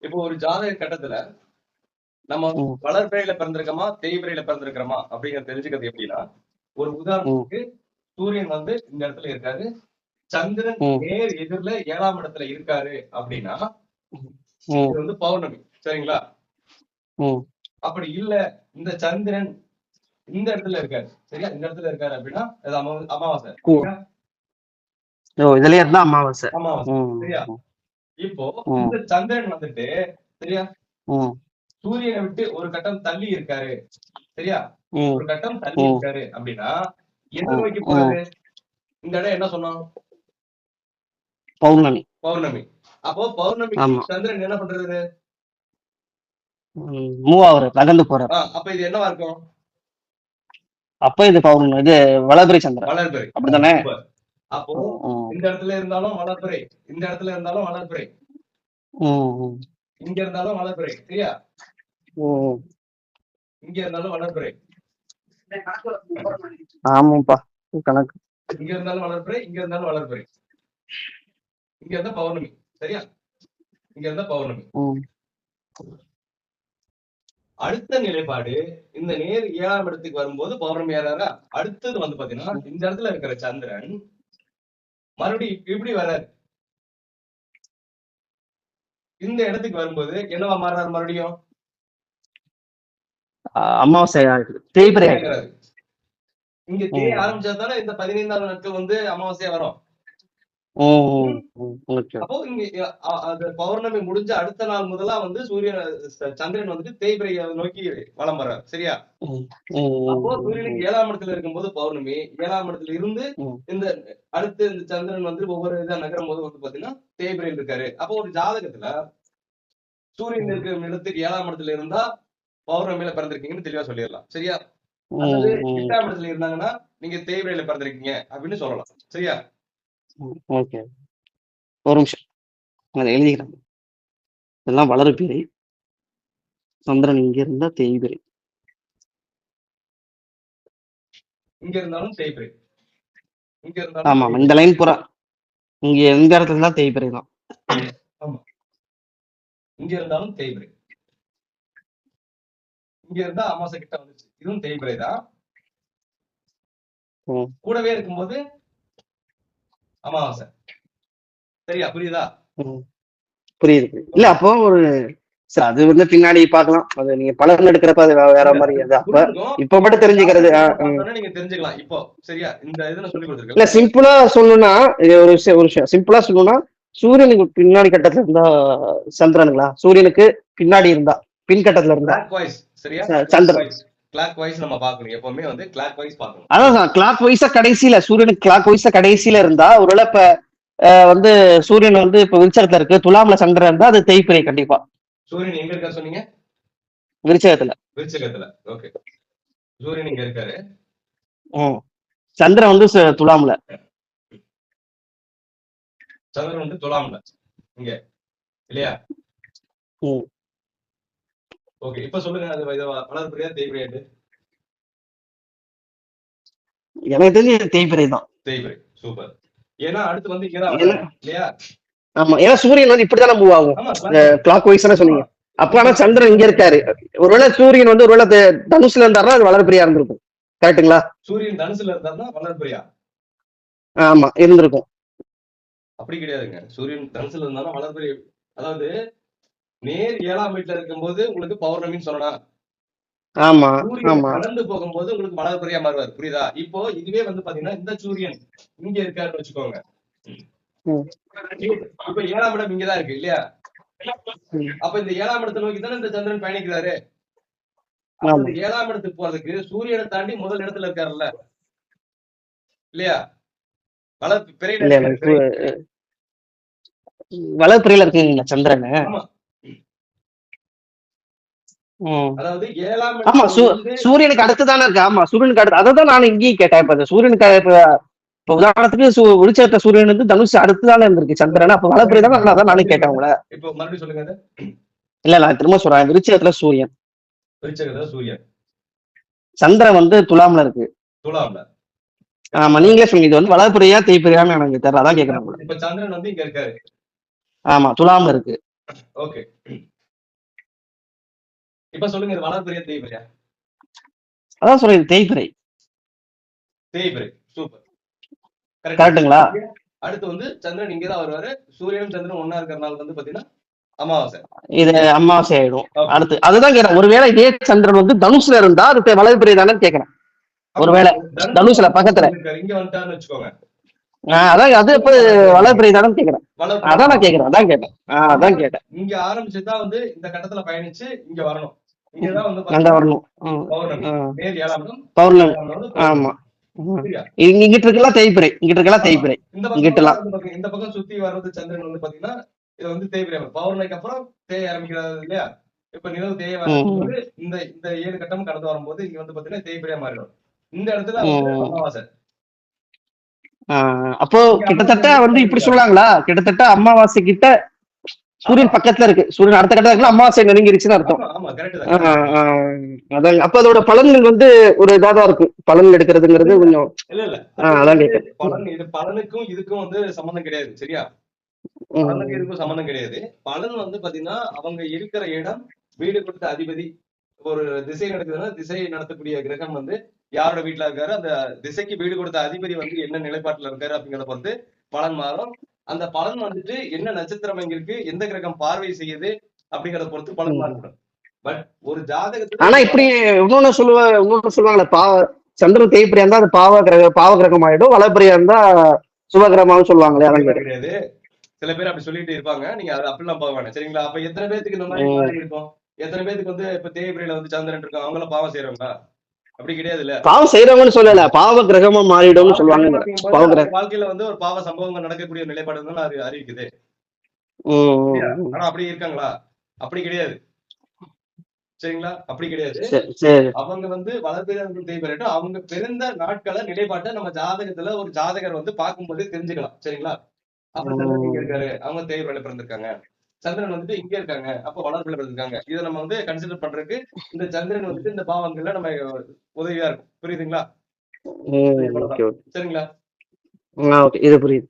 இப்போ ஒரு ஜாதக கட்டத்துல நம்ம வளர்பிறையில பிறந்திருக்கோமா தேய்பிறையில பிறந்திருக்கிறோமா அப்படிங்கறது தெரிஞ்சுக்கிறது எப்படின்னா, ஒரு உதாரணத்துக்கு சூரியன் வந்து இந்த இடத்துல இருக்காரு, சந்திரன் நேர் எதிர்ல 7ஆம் இடத்துல இருக்காரு அப்படின்னா இது வந்து பௌர்ணமி. சரிங்களா? அப்படி இல்ல, இந்த சந்திரன் இந்த இடத்துல இருக்காரு, சரியா, இந்த இடத்துல இருக்காரு அப்படின்னா அது அமாவாசை. இதுலயே இருந்தா அமாவாசை. சரியா? இப்போ இந்த சந்திரன் வந்துட்டு சரியா சூரியனை விட்டு ஒரு கட்டம் தள்ளி இருக்காரு, சரியா, ஒரு கட்டம் தள்ளி இருக்காரு அப்படின்னா எது நோக்கி போறது? இந்த இடம் என்ன சொன்னோம்? பௌர்ணமி. பௌர்ணமி. அப்போ பௌர்ணமி சந்திரன் என்ன பண்றது? மூவ் ஆகுற, நகர்ந்து போறாரு. அப்ப இது என்னவா இருக்கும்? அப்ப இது பௌர்ணமி, இது வளர்பிறை சந்திரன். வளர்பிறை அப்படித்தானே? அப்போ இந்த இடத்துல இருந்தாலும் வளர்பிறை, இந்த இடத்துல இருந்தாலும் வளர்பிறை, இங்க இருந்தாலும் வளர்பிறை, சரியா, இங்க இருந்தாலும் வளர்பிறை. ஆமாப்பா, கணக்கு. இங்க இருந்தாலும் வளர்பிறை, இங்க இருந்தாலும் வளர்பிறை, இங்க இருந்தா பௌர்ணமி, சரியா, இங்க இருந்தா பௌர்ணமி. அடுத்த நிலைப்பாடு இந்த நேர் 7ஆம் இடத்துக்கு வரும்போது பௌர்ணமி ஏறாரா, அடுத்தது வந்து பாத்தீங்கன்னா இந்த இடத்துல இருக்கிற சந்திரன் மறுபடியும் இப்படி வர்றாரு, இந்த இடத்துக்கு வரும்போது என்னவா மாறாரு? மறுபடியும் அமாவாசை தேய்பிறை. இங்க தேய ஆரம்பிச்சாதானே இந்த 15ஆவது நாட்கள் வந்து அமாவாசையா வரும். அப்போ இங்க அது பௌர்ணமி முடிஞ்ச அடுத்த நாள் முதலா வந்து சந்திரன் வந்துட்டு தேய்பிறையை நோக்கி வலம் வர்றாரு, சரியா? அப்போ சூரியனுக்கு 7ஆம் இடத்துல இருக்கும்போது பௌர்ணமி, 7ஆம் இடத்துல இருந்து இந்த அடுத்து இந்த சந்திரன் வந்து ஒவ்வொரு இதா நகரும் போது வந்து பாத்தீங்கன்னா தேய்பிரையில் இருக்காரு. அப்போ ஒரு ஜாதகத்துல சூரியன் இருக்கிற இடத்துக்கு 7ஆம் இடத்துல இருந்தா பௌர்ணமியில பிறந்திருக்கீங்கன்னு தெளிவா சொல்லிடலாம், சரியா? அல்லது 8ஆம் இடத்துல இருந்தாங்கன்னா நீங்க தேய்பிரையில பிறந்திருக்கீங்க அப்படின்னு சொல்லலாம், சரியா? ஓகே, ஒரு நிமிஷம் அதை எழுதிக்கிறேன். இதெல்லாம் வளர்பிறை, சந்திரன் இங்க இருந்தா தேய்பிறை, இங்க இருந்தாலும் தேய்பிறை, இங்க இருந்தாலும். ஆமா, இந்த லைன் பூரா இங்க எந்த இடத்துல இருந்தா தேய்பிறை தான். ஆமா, இங்க இருந்தாலும் தேய்பிறை, இங்க இருந்தா அமாவாசை கிட்ட வந்துச்சு, இதுவும் தேய்பிறை தான். கூடவே இருக்கும்போது அமாவாசை, சரியா? புரியுதா? புரியுது. இல்ல அப்போ ஒரு சரி, அது வந்து பின்னாடி பாக்கலாம், அது நீங்க பலன் எடுக்கிறப்ப அது வேற மாதிரி. அப்ப இப்ப மட்டும் தெரிஞ்சுக்கிறது நீங்க தெரிஞ்சுக்கலாம் இப்போ, சரியா? இந்த இதுல சொல்லி கொடுத்துருக்கேன். இல்ல, சிம்பிளா சொல்லணும்னா ஒரு விஷயம் சிம்பிளா சொல்லணும்னா, சூரியனுக்கு பின்னாடி கட்டத்துல இருந்தா சந்திரனுங்களா, சூரியனுக்கு பின்னாடி இருந்தா பின் கட்டத்துல இருந்தா சந்திரன். கிளாக் வைஸ் நம்ம பார்க்கணும், எப்பவுமே வந்து கிளாக் வைஸ் பார்க்கணும். அதான் கிளாக் வைஸா கடைசியில, சூரியனுக்கு கிளாக் வைஸா கடைசியில இருந்தா, ஒருவேளை இப்ப வந்து சூரியன் வந்து இப்ப விருச்சகத்துல இருக்கு, துலாம்ல சந்திரன் இருந்தா அது தேய்பிறை கண்டிப்பா. சூரியன் எங்க இருக்கா சொன்னீங்க? விருச்சகத்துல. விருச்சகத்துல, ஓகே. சூரியன் இங்க இருக்காரு, சந்திரன் வந்து துலாம்ல. சந்திரன் வந்து துலாம்ல இங்க, இல்லையா? ஓகே, இப்ப சொல்லுங்க, அது வளர்பிறையா தேய்பிறையா? எனக்கு தெரிஞ்சு தேய்பிறை தான். தேய்பிறை, சூப்பர். ஏன்னா அடுத்து வந்து இல்லையா? ஆமா, ஏன்னா சூரியன் வந்து இப்படித்தானே மூவ் ஆகும் கிளாக் வைஸ் சொன்னீங்க. அப்ப ஆனா சந்திரன் இங்க இருக்காரு, ஒருவேளை சூரியன் வந்து ஒருவேளை தனுசுல இருந்தாருன்னா அது வளர்பிறையா இருந்திருக்கும், கரெக்டுங்களா? சூரியன் தனுசுல இருந்தாருன்னா வளர்பிறையா? ஆமா, இருந்திருக்கும். அப்படி கிடையாதுங்க, சூரியன் தனுசுல இருந்தாலும் வளர்பிறை. அதாவது நேர் 7ஆம் வீட்டுல இருக்கும்போது உங்களுக்கு பௌர்ணமின்னு சொல்லலாம். ஆமா, கடந்து போகும்போது உங்களுக்கு வளர்பிறையா மாறுவார், புரியுதா? இப்போ இதுவே வந்து பாத்தீங்கன்னா இந்த சூரியன் இங்க இருக்காருன்னு வச்சுக்கோங்க. இப்ப 7ஆம் இடம் இங்கதான் இருக்கு, இல்லையா? அப்ப இந்த 7ஆம் இடத்தை நோக்கி தானே இந்த சந்திரன் பயணிக்கிறாரு. 7ஆம் இடத்துக்கு போறதுக்கு சூரியனை தாண்டி முதல் இடத்துல இருக்காருல்ல, இல்லையா? வளர்பிறையில இருக்கீங்க சந்திரன். அதாவது 7ஆம் ஆமா, சூரியனுக்கு அடுத்துதானே இருக்கு. ஆமா, சூரியனுக்கு அடுத்து. அதான் நான் இங்கேயும் கேட்டேன். இப்ப சூரியனுக்கு இப்ப உதாரணத்துக்கு விருச்சகத்துல சூரியன் வந்து தனுஷ் அடுத்துதானே இருந்திருக்கு சந்திரன், அப்ப வளர்பிறை தான். அதான் நானும் கேட்டேன் உங்களை. இப்போ மறுபடியும் சொல்லுங்க. இல்ல, நான் திரும்ப சொல்றேன். விருச்சகத்துல சூரியன், சந்திரன் வந்து துலாம்ல இருக்கு. துலாம்ல, ஆமா, நீங்களே சொல்லுங்க, இது வந்து வளர்பிறையா தேய்பிறையான்னு எனக்கு தெரியல, அதான் கேக்குறேன். இப்ப சந்திரன் வந்து இங்க இருக்காரு. ஆமா, துலாம்ல இருக்கு. ஓகே, இப்ப சொல்லுங்க, இது வளர்பிறையா தேய்பிறையா? அதான் சொல்றேன் தேய்பிறை. தேய்பிறை. சூப்பர். கரெக்ட். கரெக்ட்டுங்களா? அடுத்து வந்து சந்திரன் இங்கதான் வருவாரு. சூரியனும் சந்திரன் ஒன்னா இருக்கிறனால வந்து பாத்தீங்கன்னா அமாவாசை. இது அமாவாசை ஆயிடும். Okay. அடுத்து அதுதான் கேட்கிறேன். ஒருவேளை இதே சந்திரன் வந்து தனுஷ்ல இருந்தா அது வளர்பிறை தானே கேட்கிறேன். ஒருவேளை தனுஷ்ல பக்கத்துல இங்க வந்துட்டான்னு வச்சுக்கோங்க. அதான் அது இப்ப வளர்பிறை தானே கேட்கிறேன். வளர்பிறை. அதான் நான் கேட்கிறேன். அதான் கேட்டேன். அதான் கேட்டேன். இங்க ஆரம்பிச்சுதான் வந்து இந்த கட்டத்துல பயணிச்சு இங்க வரணும். இங்கதான் வந்து அங்க வரணும். பௌர்ணமி. மேல் 7ஆம் இடம். பௌர்ணமி. வந்து ஆமா. சரியா? இங்கிட்டு இருக்கலாம் தேய்பிறை. இங்கிட்டு இருக்கலாம் தேய்பிறை. இந்த இங்கிட்டலாம் பக்கம் இந்த பக்கம் சுத்தி வர்றது சந்திரன் வந்து பாத்தீங்கன்னா இது வந்து தேய்பிறை. பௌர்ணமிக்கு அப்புறம் தேய ஆரம்பிக்கிறது இல்லையா? இப்ப நிலவு தேய வரும்போது இந்த இந்த 7 கட்டம் கடந்து வரும்போது இங்க வந்து பாத்தீங்கன்னா தேய்பிறையா மாறிடும். இந்த இடத்துல வந்து அமாவாசை. அப்போ கிட்டத்தட்ட வந்து இப்படி சொல்லலாங்களா? கிட்டத்தட்ட அமாவாசை கிட்ட சூரியன் பக்கத்துல இருக்கு. சூரியன் அடுத்த கட்டத்துல இருக்குல்ல, அமாவாசை நெருங்கிருச்சுன்னு அர்த்தம். ஆமா, கரெக்ட் தான். அதான் அப்ப அதோட பலன்கள் வந்து ஒரு இதாதான் இருக்கு. பலன் எடுக்கிறதுங்கிறது கொஞ்சம் இல்ல அதான் கேட்கிறேன். பலன் இது பலனுக்கும் இதுக்கும் வந்து சம்பந்தம் கிடையாது. சரியா? பலனுக்கு இதுக்கும் சம்பந்தம் கிடையாது. பலன் வந்து பாத்தீங்கன்னா அவங்க இருக்கிற இடம், வீடு கொடுத்த அதிபதி, ஒரு திசை நடக்குதுன்னா திசை நடத்தக்கூடிய கிரகம் வந்து யாரோட வீட்டுல இருக்காரு, அந்த திசைக்கு வீடு கொடுத்த அதிபதி வந்து என்ன நிலைப்பாட்டுல இருக்காரு அப்படிங்கறத பொறுத்து பலன் மாறும். அந்த பலன் வந்துட்டு என்ன நட்சத்திரம் இங்க இருக்கு, எந்த கிரகம் பார்வை செய்யுது அப்படிங்கறத பொறுத்து பலன் மாறும். பட் ஒரு ஜாதகத்துக்கு ஆனா இப்படி இன்னொன்னு சொல்லுவாங்களே, சந்திரன் தேய்பிரியா இருந்தா அது பாவ கிரகம் ஆயிடும், வளபிரியா இருந்தா சுபகிரகமாவும் சொல்லுவாங்களே, அதான் கிடையாது. சில பேர் அப்படி சொல்லிட்டு இருப்பாங்க. நீங்க அது அப்படிலாம் போக வேண்டாம். சரிங்களா? அப்ப எத்தனை பேருக்கு இந்த மாதிரி இருக்கும்? எத்தனை பேருக்கு வந்து இப்ப தேய்பிரையில வந்து சந்திரன் இருக்கும், அவங்க எல்லாம் பாவம் செய்யறவங்களா? அப்படி கிடையாது. இல்ல பாவம் செய்யறவங்கன்னு சொல்லல, பாவ கிரகமா மாறிடும் சொல்லுவாங்க. வாழ்க்கையில வந்து ஒரு பாவ சம்பவங்கள் நடக்கக்கூடிய நிலைப்பாடு அது அறிவிக்குது. ஆனா அப்படி இருக்காங்களா? அப்படி கிடையாது. சரிங்களா? அப்படி கிடையாது. அவங்க வந்து வளர்பிறை தேய்பிறை அவங்க பிறந்த நாட்களை நிலைப்பாட்டை நம்ம ஜாதகத்துல ஒரு ஜாதகர் வந்து பார்க்கும்போது தெரிஞ்சுக்கலாம். சரிங்களா? அப்ப சந்திரன் இங்க இருக்காரு, அவங்க தேய்பிரையில பிறந்திருக்காங்க. சந்திரன் வந்துட்டு இங்க இருக்காங்க, அப்ப வளர்பிறையில பிறந்திருக்காங்க. இதை நம்ம வந்து கன்சிடர் பண்றதுக்கு இந்த சந்திரன் வந்துட்டு இந்த பாவங்கள்ல நம்ம உதவியா இருக்கும். புரியுதுங்களா? சரிங்களா? இது புரியுது.